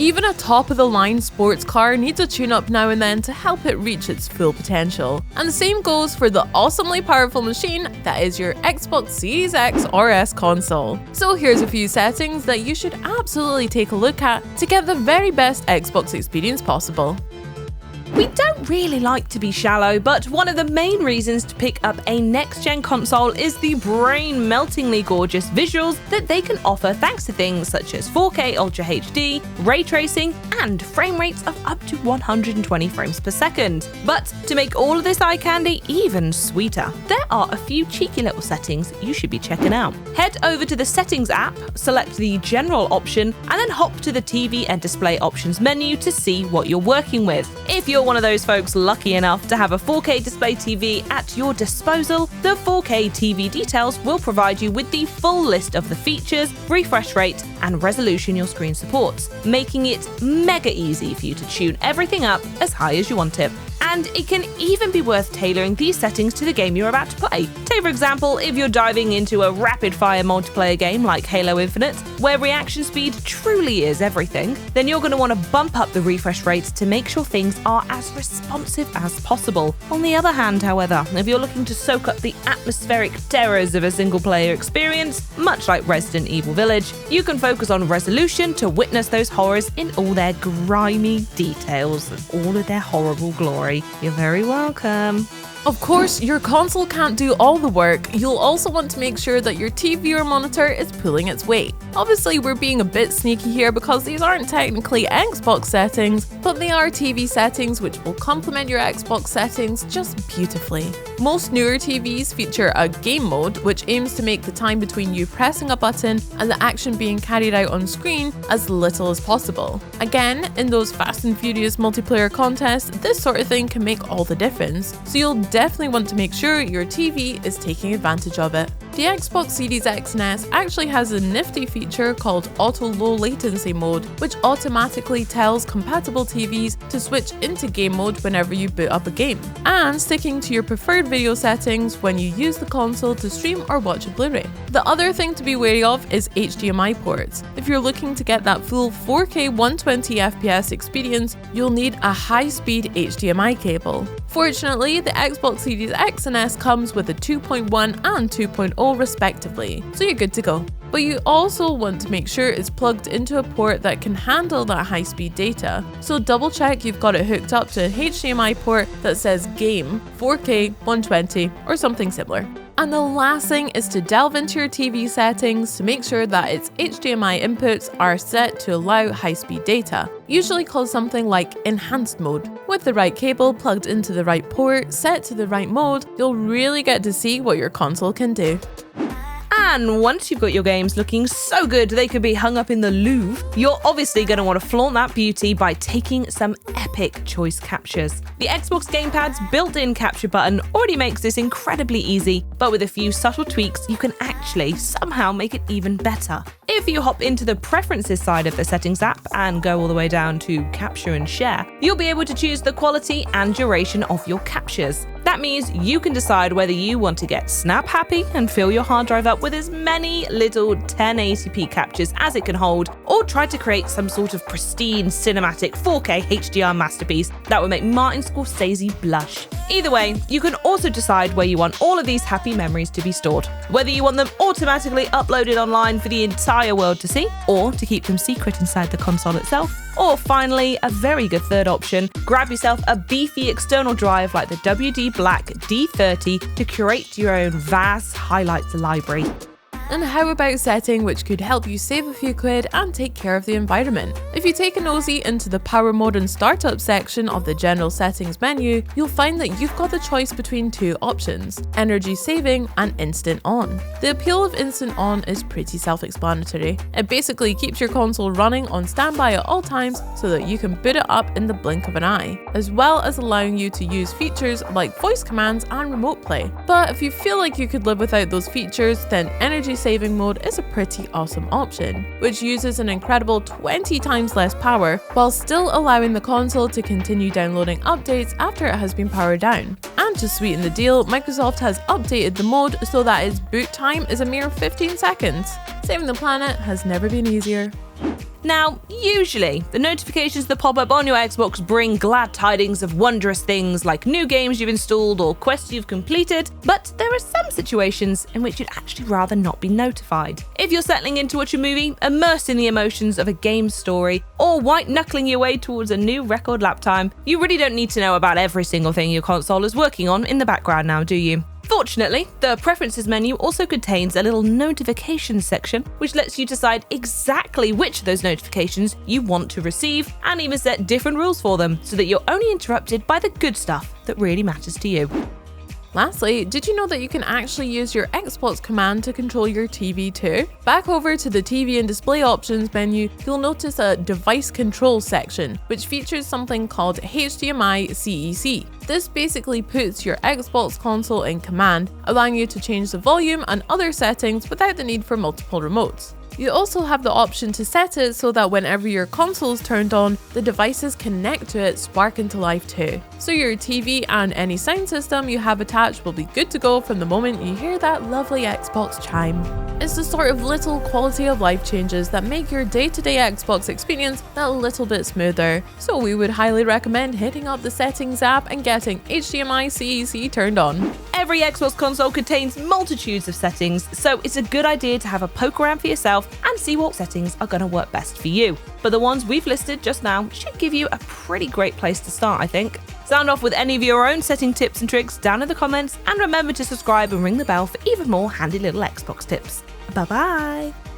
Even a top-of-the-line sports car needs a tune-up now and then to help it reach its full potential. And the same goes for the awesomely powerful machine that is your Xbox Series X or S console. So here's a few settings that you should absolutely take a look at to get the very best Xbox experience possible. We don't really like to be shallow, but one of the main reasons to pick up a next-gen console is the brain-meltingly gorgeous visuals that they can offer thanks to things such as 4K Ultra HD, ray tracing, and frame rates of up to 120 frames per second. But to make all of this eye candy even sweeter, there are a few cheeky little settings you should be checking out. Head over to the Settings app, select the General option, and then hop to the TV and Display options menu to see what you're working with. If you're one of those folks lucky enough to have a 4K display TV at your disposal, the 4K TV details will provide you with the full list of the features, refresh rate, and resolution your screen supports, making it mega easy for you to tune everything up as high as you want it. And it can even be worth tailoring these settings to the game you're about to play. Take for example, if you're diving into a rapid-fire multiplayer game like Halo Infinite, where reaction speed truly is everything, then you're going to want to bump up the refresh rate to make sure things are as responsive as possible. On the other hand, however, if you're looking to soak up the atmospheric terrors of a single-player experience, much like Resident Evil Village, you can focus on resolution to witness those horrors in all their grimy details and all of their horrible glory. You're very welcome. Of course, your console can't do all the work. You'll also want to make sure that your TV or monitor is pulling its weight. Obviously, we're being a bit sneaky here because these aren't technically Xbox settings, but they are TV settings which will complement your Xbox settings just beautifully. Most newer TVs feature a game mode which aims to make the time between you pressing a button and the action being carried out on screen as little as possible. Again, in those Fast and Furious multiplayer contests, this sort of thing can make all the difference, so you'll definitely want to make sure your TV is taking advantage of it. The Xbox Series X and S actually has a nifty feature called Auto Low Latency Mode, which automatically tells compatible TVs to switch into game mode whenever you boot up a game, and sticking to your preferred video settings when you use the console to stream or watch a Blu-ray. The other thing to be wary of is HDMI ports. If you're looking to get that full 4K 120 FPS experience, you'll need a high-speed HDMI cable. Fortunately, the Xbox Series X and S comes with a 2.1 and 2.0 respectively, so you're good to go. But you also want to make sure it's plugged into a port that can handle that high-speed data, so double check you've got it hooked up to an HDMI port that says Game, 4K, 120, or something similar. And the last thing is to delve into your TV settings to make sure that its HDMI inputs are set to allow high-speed data, usually called something like Enhanced Mode. With the right cable plugged into the right port, set to the right mode, you'll really get to see what your console can do. And once you've got your games looking so good they could be hung up in the Louvre, you're obviously going to want to flaunt that beauty by taking some epic choice captures. The Xbox Gamepad's built-in capture button already makes this incredibly easy, but with a few subtle tweaks you can actually somehow make it even better. If you hop into the preferences side of the settings app and go all the way down to capture and share, you'll be able to choose the quality and duration of your captures. That means you can decide whether you want to get snap happy and fill your hard drive up with as many little 1080p captures as it can hold, or try to create some sort of pristine cinematic 4K HDR masterpiece that would make Martin Scorsese blush. Either way, you can also decide where you want all of these happy memories to be stored, whether you want them automatically uploaded online for the entire world to see, or to keep them secret inside the console itself. Or finally, a very good third option, grab yourself a beefy external drive like the WD Black D30 to curate your own vast highlights library. And how about a setting which could help you save a few quid and take care of the environment? If you take a nosy into the Power Mode and Startup section of the General Settings menu, you'll find that you've got the choice between two options: Energy Saving and Instant On. The appeal of Instant On is pretty self-explanatory. It basically keeps your console running on standby at all times so that you can boot it up in the blink of an eye, as well as allowing you to use features like voice commands and remote play. But if you feel like you could live without those features, then Energy Saving mode is a pretty awesome option, which uses an incredible 20 times less power while still allowing the console to continue downloading updates after it has been powered down. And to sweeten the deal, Microsoft has updated the mode so that its boot time is a mere 15 seconds. Saving the planet has never been easier. Now, usually, the notifications that pop up on your Xbox bring glad tidings of wondrous things like new games you've installed or quests you've completed, but there are some situations in which you'd actually rather not be notified. If you're settling in to watch a movie, immersed in the emotions of a game's story, or white-knuckling your way towards a new record lap time, you really don't need to know about every single thing your console is working on in the background now, do you? Fortunately, the Preferences menu also contains a little notifications section, which lets you decide exactly which of those notifications you want to receive, and even set different rules for them, so that you're only interrupted by the good stuff that really matters to you. Lastly, did you know that you can actually use your Xbox command to control your TV too? Back over to the TV and display options menu, you'll notice a device control section, which features something called hdmi-cec. This basically puts your Xbox console in command, allowing you to change the volume and other settings without the need for multiple remotes. You also have the option to set it so that whenever your console is turned on, the devices connect to it spark into life too. So your TV and any sound system you have attached will be good to go from the moment you hear that lovely Xbox chime. It's the sort of little quality of life changes that make your day-to-day Xbox experience that little bit smoother. So we would highly recommend hitting up the settings app and getting hdmi-cec turned on. Every Xbox console contains multitudes of settings, so it's a good idea to have a poke around for yourself and see what settings are going to work best for you. But the ones we've listed just now should give you a pretty great place to start, I think. Sound off with any of your own setting tips and tricks down in the comments, and remember to subscribe and ring the bell for even more handy little Xbox tips. Bye bye!